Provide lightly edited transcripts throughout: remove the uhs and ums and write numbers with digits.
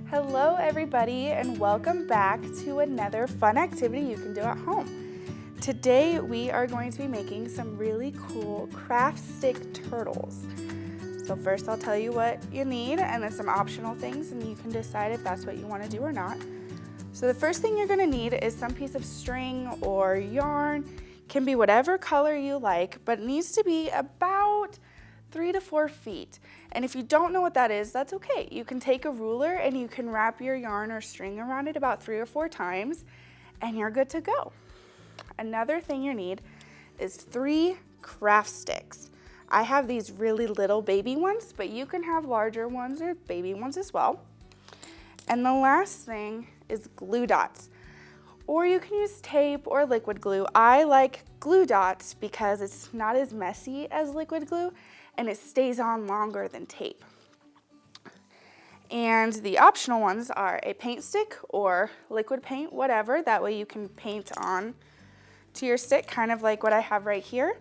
Hello everybody, and welcome back to another fun activity you can do at home. Today we are going to be making some really cool craft stick turtles. So first I'll tell you what you need and then some optional things, and you can decide if that's what you want to do or not. So the first thing you're going to need is some piece of string or yarn. Can be whatever color you like, but it needs to be about 3 to 4 feet. And if you don't know what that is, that's okay. You can take a ruler and you can wrap your yarn or string around it about 3 or 4 times and you're good to go. Another thing you need is 3 craft sticks. I have these really little baby ones, but you can have larger ones or baby ones as well. And the last thing is glue dots. Or you can use tape or liquid glue. I like glue dots because it's not as messy as liquid glue and it stays on longer than tape. And the optional ones are a paint stick or liquid paint, whatever. That way you can paint on to your stick, kind of like what I have right here.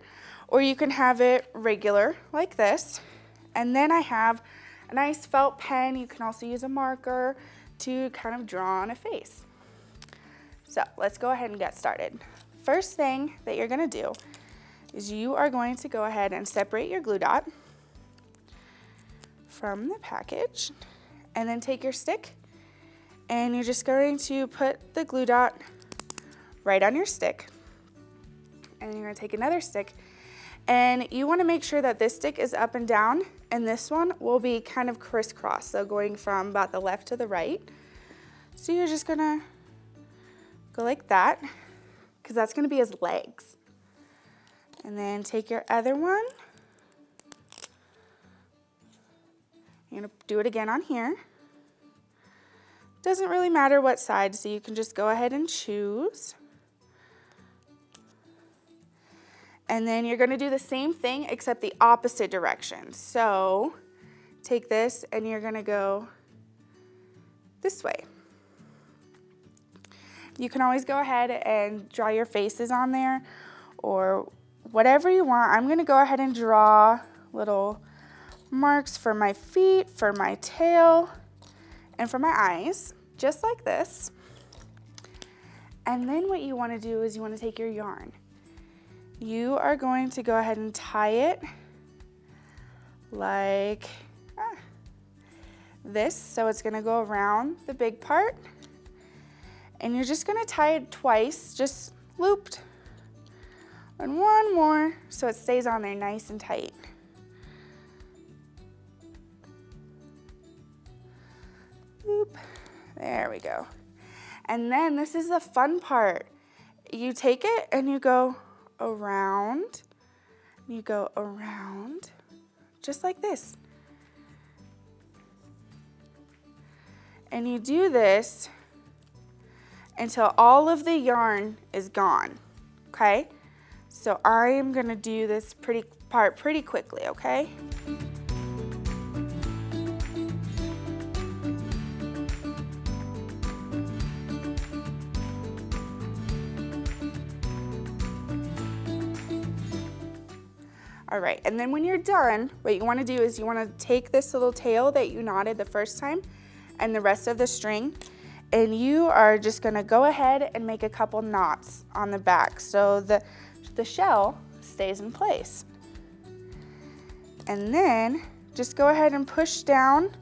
Or you can have it regular like this. And then I have a nice felt pen. You can also use a marker to kind of draw on a face. So let's go ahead and get started. First thing that you're gonna do is you are going to go ahead and separate your glue dot from the package, and then take your stick and you're just going to put the glue dot right on your stick, and then you're going to take another stick and you want to make sure that this stick is up and down and this one will be kind of crisscross, so going from about the left to the right. So you're just going to go like that because that's going to be his legs. And then take your other one. You're going to do it again on here. Doesn't really matter what side, so you can just go ahead and choose. And then you're going to do the same thing except the opposite direction. So take this and you're going to go this way. You can always go ahead and draw your faces on there or whatever you want. I'm going to go ahead and draw little marks for my feet, for my tail, and for my eyes, just like this. And then what you want to do is you want to take your yarn. You are going to go ahead and tie it like this. So it's going to go around the big part. And you're just going to tie it twice, just looped. And one more so it stays on there nice and tight. Loop. There we go. And then this is the fun part. You take it and you go around. You go around just like this. And you do this until all of the yarn is gone, okay? So I am gonna do this part pretty quickly, okay? All right, and then when you're done, what you wanna do is you wanna take this little tail that you knotted the first time and the rest of the string, and you are just gonna go ahead and make a couple knots on the back so the shell stays in place. And then just go ahead and push down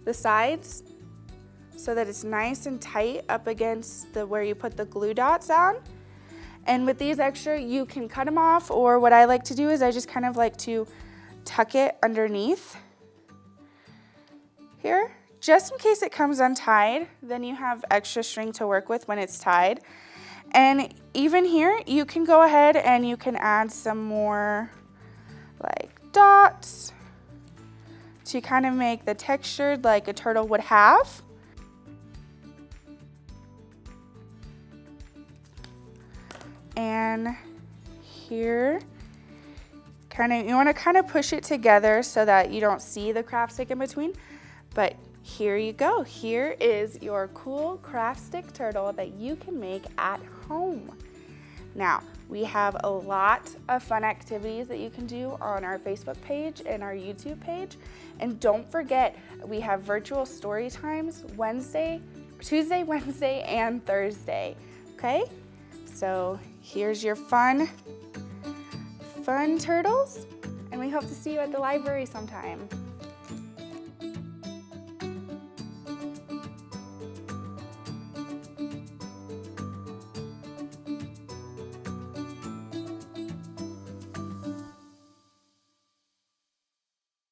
the sides so that it's nice and tight up against where you put the glue dots on. And with these extra, you can cut them off, or what I like to do is I just kind of like to tuck it underneath here. Just in case it comes untied, then you have extra string to work with when it's tied. And even here, you can go ahead and you can add some more like dots to kind of make the texture like a turtle would have. And here, you want to kind of push it together so that you don't see the craft stick in between, but here you go. Here is your cool craft stick turtle that you can make at home. Now, we have a lot of fun activities that you can do on our Facebook page and our YouTube page. And don't forget, we have virtual story times Tuesday, Wednesday, and Thursday, okay? So here's your fun turtles, and we hope to see you at the library sometime.